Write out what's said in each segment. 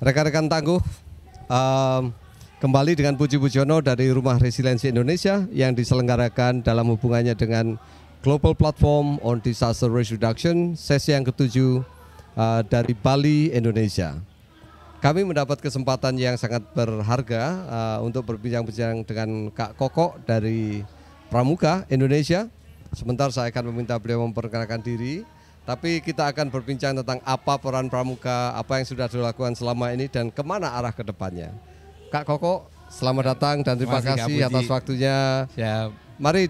Rekan-rekan tangguh, kembali dengan Puji Pujono dari Rumah Resiliensi Indonesia yang diselenggarakan dalam hubungannya dengan Global Platform on Disaster Risk Reduction, sesi yang ke-7 dari Bali, Indonesia. Kami mendapat kesempatan yang sangat berharga untuk berbincang-bincang dengan Kak Koko dari Pramuka, Indonesia. Sebentar saya akan meminta beliau memperkenalkan diri. Tapi kita akan berbincang tentang apa peran Pramuka, apa yang sudah dilakukan selama ini dan kemana arah ke depannya. Kak Koko, selamat datang dan terima kasih atas waktunya. Siap. Mari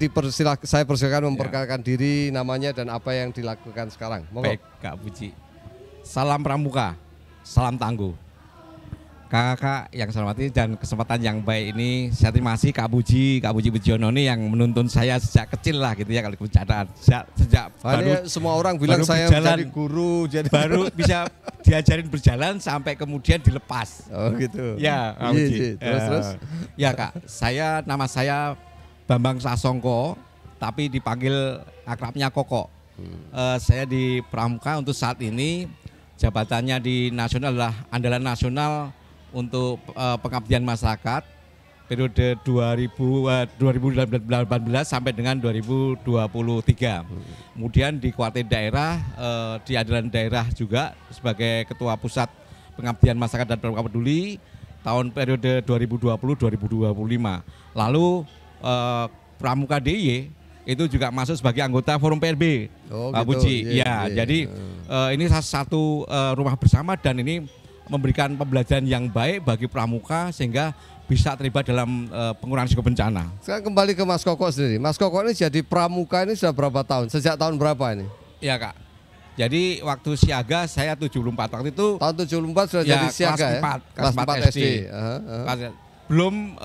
saya persilakan memperkenalkan diri, namanya dan apa yang dilakukan sekarang. Monggo. Baik, Kak Puji. Salam Pramuka, salam tangguh. Kakak yang saya hormati dan kesempatan yang baik ini, saya terima kasih Kak Puji Pujono ini yang menuntun saya sejak kecil lah gitu ya kalau kebencanaan. Sejak baru semua orang bilang saya menjadi guru, jadi baru bisa diajarin berjalan sampai kemudian dilepas. Oh gitu. Ya, Kak Puji. Terus. Ya Kak, nama saya Bambang Sasongko, tapi dipanggil akrabnya Koko. Saya di Pramuka untuk saat ini, jabatannya di nasional adalah andalan nasional untuk pengabdian masyarakat periode 2018 sampai dengan 2023. Kemudian di kuartil daerah, di andalan daerah juga sebagai Ketua Pusat Pengabdian Masyarakat dan Pramuka Peduli tahun periode 2020-2025. Lalu Pramuka DIY itu juga masuk sebagai anggota Forum PRB. Pak Puji. Jadi ini salah satu rumah bersama dan ini memberikan pembelajaran yang baik bagi Pramuka sehingga bisa terlibat dalam pengurangan risiko bencana. Sekarang kembali ke Mas Koko sendiri. Mas Koko ini jadi Pramuka ini sudah berapa tahun? Sejak tahun berapa ini? Iya Kak. Jadi waktu siaga saya 74. Waktu itu tahun 74 sudah jadi siaga kelas 4 SD. Belum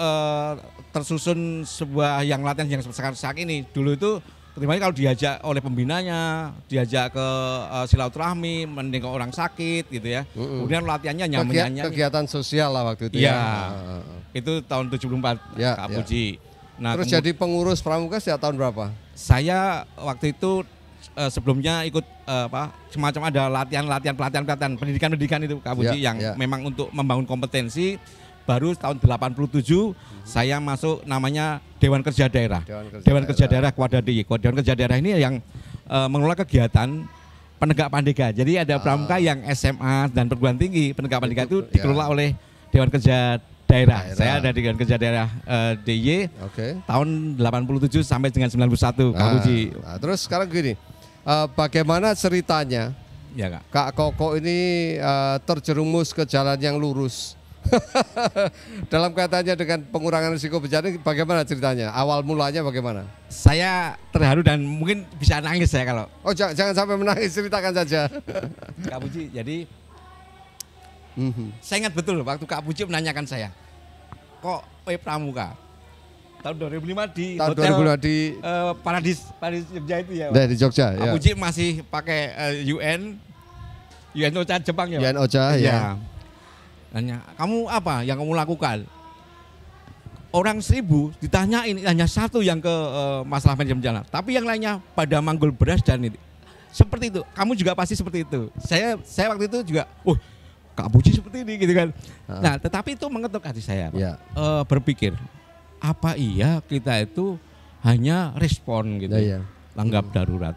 tersusun sebuah yang latihan yang sekarang saat ini. Dulu itu terutama kalau diajak oleh pembinanya, diajak ke silaturahmi, menengok orang sakit gitu ya. Kemudian latihannya nyanyi. Kegiatan sosial lah waktu itu ya. Itu tahun 74 Kak Puji. Nah, terus jadi pengurus Pramuka sejak tahun berapa? Saya waktu itu sebelumnya ikut semacam ada pelatihan pendidikan itu Kak Puji yang memang untuk membangun kompetensi. Baru tahun 87 saya masuk namanya Dewan Kerja Daerah. Dewan Kerja Daerah Kuadra DIY. Dewan Kerja Daerah ini yang mengelola kegiatan penegak pandega. Jadi ada Pramuka yang SMA dan perguruan tinggi. Penegak pandega itu dikelola oleh Dewan Kerja Daerah. Saya ada di Dewan Kerja Daerah DIY tahun 87 sampai dengan 91. Terus sekarang gini, bagaimana ceritanya Kak Koko ini terjerumus ke jalan yang lurus? Dalam kaitannya dengan pengurangan risiko bencana, bagaimana ceritanya? Awal mulanya bagaimana? Saya terharu dan mungkin bisa nangis saya kalau. Oh jangan sampai menangis, ceritakan saja. Kak Puji, jadi saya ingat betul waktu Kak Puji menanyakan saya, kok Pramuka? Tahun 2005 di tahun hotel 2005 di Paradis Jogja itu ya. Di Jogja. Kak Puji masih pakai UN OCHA Jepang ya. UN OCHA ya. Tanya, kamu apa yang kamu lakukan? Orang 1000 ditanyain hanya satu yang ke masalah manajemen bencana, tapi yang lainnya pada manggul beras dan itu. Seperti itu, kamu juga pasti seperti itu. Saya waktu itu juga, Kak Puji seperti ini gitu kan. Nah, tetapi itu mengetuk hati saya, berpikir, apa iya kita itu hanya respon gitu, tanggap darurat.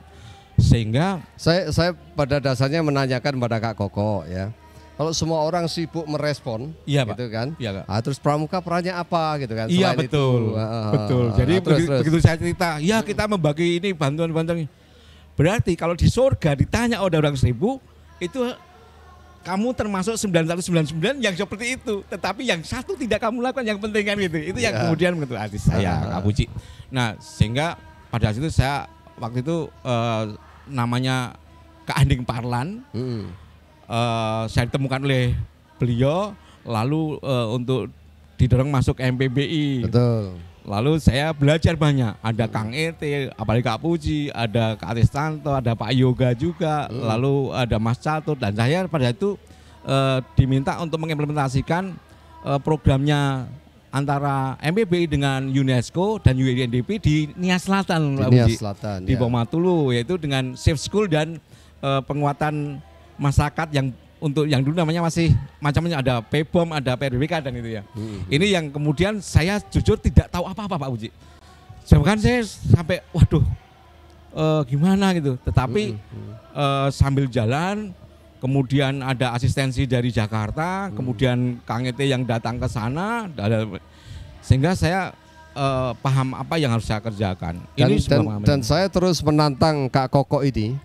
Sehingga saya pada dasarnya menanyakan pada Kak Koko ya. Kalau semua orang sibuk merespon, gitu kan? Iya, terus Pramuka perannya apa, gitu kan? Iya betul, betul. Jadi begitu saya cerita, ya kita membagi ini bantuan. Berarti kalau di surga ditanya oleh orang 1000, itu kamu termasuk 999 yang seperti itu. Tetapi yang satu tidak kamu lakukan yang penting kan gitu. Itu yang kemudian menurut hati saya, Kak Puji. Nah sehingga pada saat itu saya waktu itu namanya Kak Anding Parlan. Saya ditemukan oleh beliau lalu untuk didorong masuk MPBI. Betul. Lalu saya belajar banyak. Ada Kang Ete, apalagi Kak Puji, ada Kak Aristanto, ada Pak Yoga juga, lalu ada Mas Catur dan saya pada itu diminta untuk mengimplementasikan programnya antara MPBI dengan UNESCO dan UNDP di Nia Selatan, di Bomatulu, yaitu dengan Safe School dan penguatan masyarakat yang untuk yang dulu namanya masih macamnya ada PBOM, ada PRBK dan itu ya. Ini yang kemudian saya jujur tidak tahu apa-apa Pak Puji. Bahkan saya sampai waduh gimana gitu. Tetapi sambil jalan kemudian ada asistensi dari Jakarta, kemudian Kang Ete yang datang ke sana, sehingga saya paham apa yang harus saya kerjakan. Dan saya terus menantang Kak Koko ini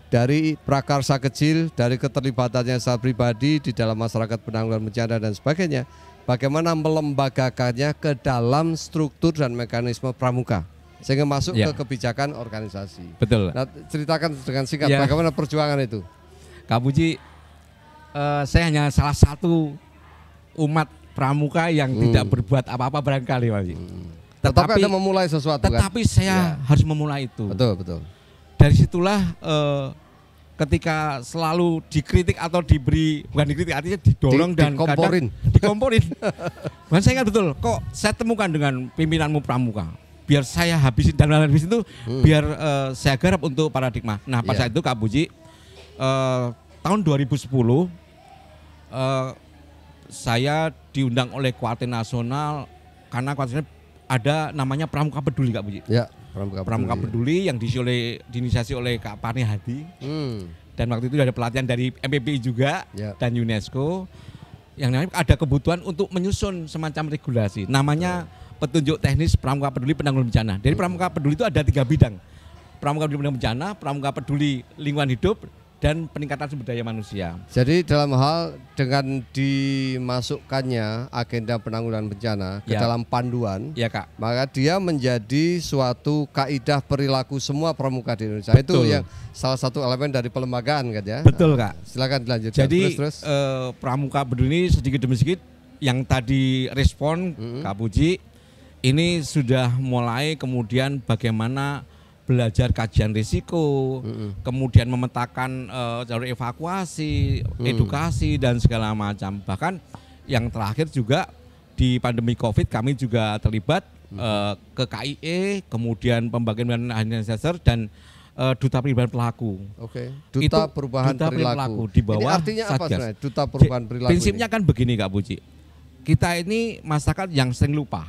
dari prakarsa kecil, dari keterlibatannya saya pribadi di dalam masyarakat penanggulangan bencana dan sebagainya, bagaimana melembagakannya ke dalam struktur dan mekanisme pramuka sehingga masuk ke kebijakan organisasi. Betul. Nah, ceritakan dengan singkat bagaimana perjuangan itu. Kak Puji, saya hanya salah satu umat pramuka yang tidak berbuat apa-apa barangkali, Pak Puji. Tetapi Anda memulai sesuatu tetapi kan? Saya harus memulai itu. Betul, betul. Dari situlah ketika selalu dikritik atau diberi, bukan dikritik, artinya didorong dan dikomporin. Bukan saya ingat betul, kok saya temukan dengan pimpinanmu pramuka. Biar saya habisin dan habis itu biar saya garap untuk paradigma. Nah, pada saat itu Kak Puji, tahun 2010 saya diundang oleh Kuartet Nasional karena Kuartet ada namanya Pramuka Peduli Kak Puji. Ya, Pramuka Peduli yang diinisiasi oleh Kak Parni Hadi. Dan waktu itu ada pelatihan dari MPPI juga dan UNESCO. Yang namanya ada kebutuhan untuk menyusun semacam regulasi. Namanya petunjuk teknis Pramuka Peduli penanggulangan bencana. Dari Pramuka Peduli itu ada 3 bidang. Pramuka Peduli penanggulangan bencana, Pramuka Peduli lingkungan hidup, dan peningkatan sumber daya manusia. Jadi dalam hal dengan dimasukkannya agenda penanggulangan bencana ke dalam panduan, Kak, maka dia menjadi suatu kaidah perilaku semua pramuka di Indonesia. Betul. Itu yang salah satu elemen dari pelembagaan kan ya. Betul Kak. Silakan dilanjutkan. Jadi Pramuka Peduli sedikit demi sedikit yang tadi respon Kak Puji, ini sudah mulai kemudian bagaimana belajar kajian risiko, kemudian memetakan jalur evakuasi, edukasi dan segala macam. Bahkan yang terakhir juga di pandemi COVID kami juga terlibat ke KIE, kemudian pembagian disaster dan Duta Perubahan Perilaku. Oke. Duta Perubahan Perilaku di bawah ini artinya Satgas. Apa sebenarnya? Duta Perubahan Perilaku. Prinsipnya kan begini Kak Puji. Kita ini masyarakat yang sering lupa.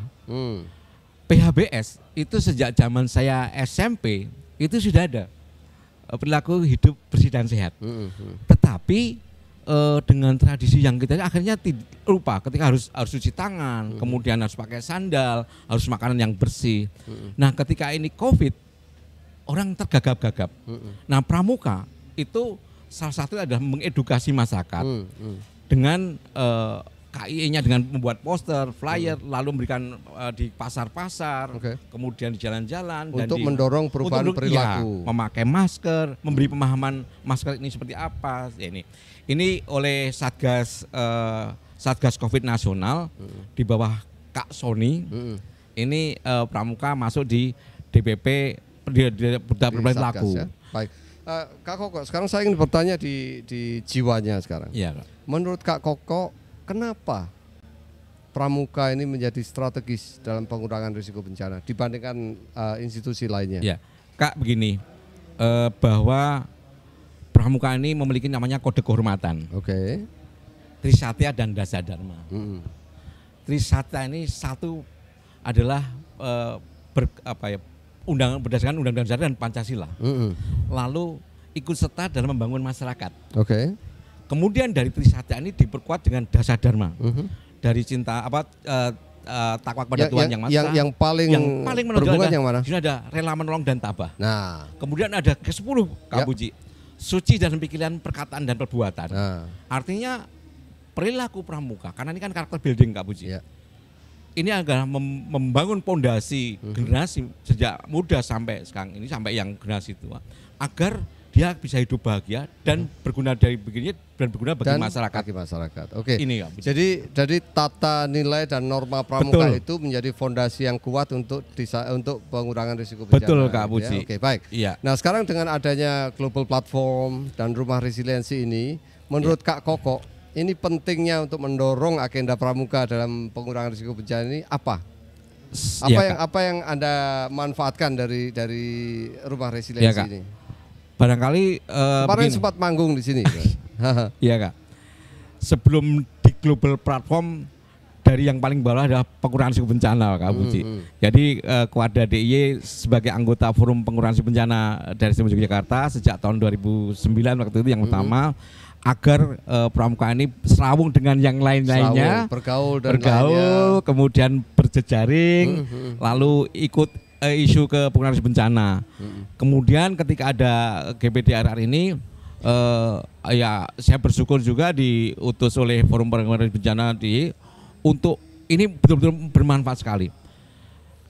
PHBS itu sejak zaman saya SMP itu sudah ada perilaku hidup bersih dan sehat. Tetapi dengan tradisi yang kita akhirnya lupa ketika harus cuci tangan, kemudian harus pakai sandal, harus makanan yang bersih. Nah, ketika ini COVID orang tergagap-gagap. Nah, pramuka itu salah satu adalah mengedukasi masyarakat dengan KIE-nya dengan membuat poster, flyer, lalu memberikan di pasar-pasar, kemudian di jalan-jalan untuk mendorong perubahan perilaku, memakai masker, memberi pemahaman masker ini seperti apa. Ini oleh Satgas COVID Nasional di bawah Kak Sony. Ini pramuka masuk di DPP Duta Perubahan Perilaku. Ya. Baik, Kak Koko, sekarang saya ingin bertanya di jiwanya sekarang. Ya, menurut Kak Koko, kenapa pramuka ini menjadi strategis dalam pengurangan risiko bencana dibandingkan institusi lainnya? Ya, Kak begini, bahwa pramuka ini memiliki namanya kode kehormatan. Trisatya dan Dasadharma. Trisatya ini satu adalah berdasarkan Undang-Undang Dasar dan Pancasila. Lalu ikut serta dalam membangun masyarakat. Kemudian dari Trisatya ini diperkuat dengan Dasadharma. Dari cinta takwa kepada Tuhan yang Maha Esa. Yang paling berhubungan yang mana? Di sini ada rela menolong dan tabah. Nah, kemudian ada ke-10 Kak Puji. Suci dan pikiran, perkataan dan perbuatan. Artinya perilaku pramuka, karena ini kan karakter building Kak Puji. Ini adalah membangun pondasi generasi sejak muda sampai sekarang ini, sampai yang generasi tua, agar dia bisa hidup bahagia dan berguna bagi masyarakat. Ini, jadi tata nilai dan norma pramuka itu menjadi fondasi yang kuat untuk pengurangan risiko bencana. Betul Kak Puji. Oke, baik. Nah, sekarang dengan adanya global platform dan rumah resiliensi ini, menurut Kak Koko, ini pentingnya untuk mendorong agenda pramuka dalam pengurangan risiko bencana ini apa? Apa yang Anda manfaatkan dari rumah resiliensi ini? Barangkali kemarin sempat manggung di sini. Iya Kak. Sebelum di global platform, dari yang paling bawah adalah pengurangan risiko bencana Kak Puji. Jadi Kuada DIY sebagai anggota Forum Pengurangan Risiko Bencana dari Sistem Yogyakarta sejak tahun 2009 waktu itu yang utama, agar pramuka ini serawung dengan yang lain-lainnya, bergaul, kemudian berjejaring, lalu ikut isu ke pengurangan risiko bencana. Kemudian ketika ada GPDRR ini, ya saya bersyukur juga diutus oleh Forum Pengurangan Risiko Bencana untuk ini betul-betul bermanfaat sekali.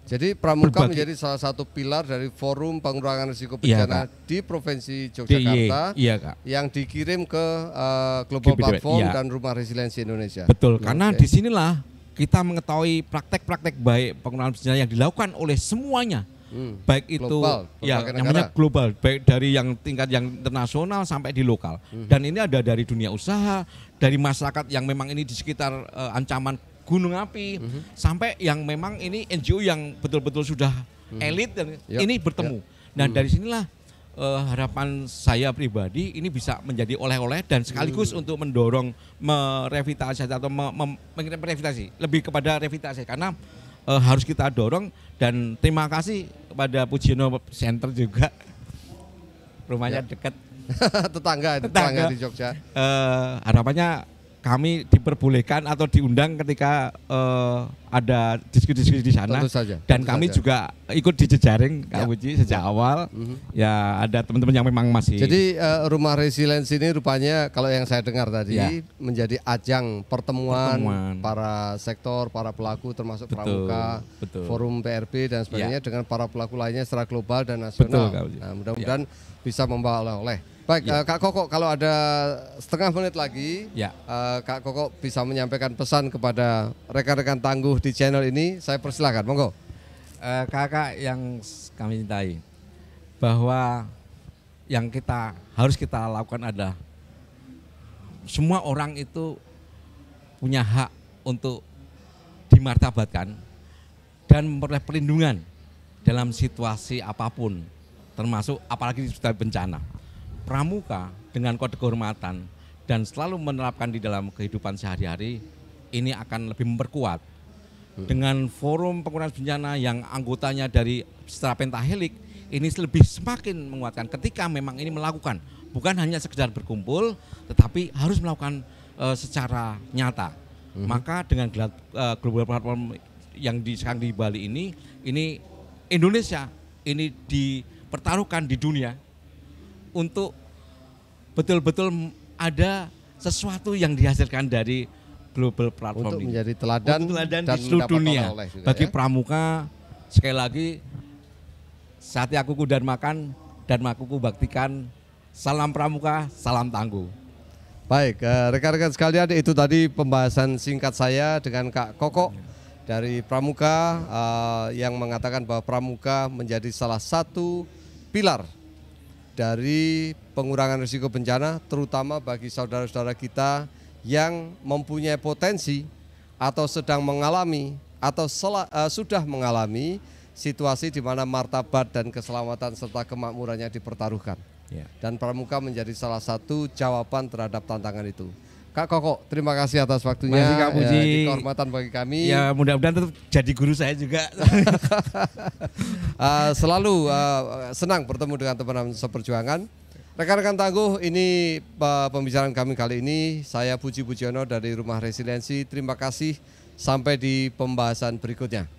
Jadi pramuka menjadi salah satu pilar dari Forum Pengurangan Risiko Bencana di Provinsi Yogyakarta, yang dikirim ke Global Platform dan Rumah Resiliensi Indonesia. Betul, karena disinilah kita mengetahui praktek-praktek baik pengurangan bencana yang dilakukan oleh semuanya, baik itu global, namanya global, baik dari yang tingkat yang internasional sampai di lokal. Dan ini ada dari dunia usaha, dari masyarakat yang memang ini di sekitar ancaman gunung api, sampai yang memang ini NGO yang betul-betul sudah elit dan ini bertemu. Nah dari sinilah harapan saya pribadi ini bisa menjadi oleh-oleh dan sekaligus untuk mendorong merevitalisasi atau merevitalisasi, lebih kepada revitalisasi, karena harus kita dorong. Dan terima kasih kepada Pujiono Center juga, rumahnya dekat tetangga di Jogja. Harapannya kami diperbolehkan atau diundang ketika ada diskusi-diskusi di sana. Dan kami juga ikut di jejaring Kak Puji sejak awal. Ya ada teman-teman yang memang masih. Jadi Rumah Resiliensi ini rupanya kalau yang saya dengar tadi menjadi ajang pertemuan para sektor, para pelaku termasuk pramuka, Forum PRB dan sebagainya dengan para pelaku lainnya secara global dan nasional. Nah, mudah-mudahan bisa membawa oleh-oleh. Baik, Kak Koko, kalau ada setengah menit lagi, Kak Koko bisa menyampaikan pesan kepada rekan-rekan tangguh di channel ini, saya persilahkan, monggo. Kakak yang kami cintai, bahwa yang harus kita lakukan adalah semua orang itu punya hak untuk dimartabatkan dan memperoleh perlindungan dalam situasi apapun, termasuk apalagi sudah bencana. Pramuka dengan kode kehormatan dan selalu menerapkan di dalam kehidupan sehari-hari ini akan lebih memperkuat. Dengan Forum Pengurangan Bencana yang anggotanya dari secara pentahelik ini lebih semakin menguatkan ketika memang ini melakukan, bukan hanya sekedar berkumpul tetapi harus melakukan secara nyata. Maka dengan global platform yang sekarang di Bali ini Indonesia ini dipertaruhkan di dunia untuk betul-betul ada sesuatu yang dihasilkan dari global platform untuk ini. Menjadi teladan dan di seluruh dunia bagi pramuka. Sekali lagi, sati aku dan makan dan makuku baktikan. Salam pramuka, salam tangguh. Baik, rekan-rekan sekalian, itu tadi pembahasan singkat saya dengan Kak Koko dari Pramuka yang mengatakan bahwa pramuka menjadi salah satu pilar dari pengurangan risiko bencana, terutama bagi saudara-saudara kita yang mempunyai potensi atau sedang mengalami atau sudah mengalami situasi di mana martabat dan keselamatan serta kemakmurannya dipertaruhkan. Dan pramuka menjadi salah satu jawaban terhadap tantangan itu. Kak Koko, terima kasih atas waktunya. Terima kasih Kak Puji. Kehormatan bagi kami. Ya, mudah-mudahan tetap jadi guru saya juga. Selalu senang bertemu dengan teman-teman seperjuangan. Rekan-rekan tangguh, ini pembicaraan kami kali ini. Saya Puji Pujiono dari Rumah Resiliensi. Terima kasih. Sampai di pembahasan berikutnya.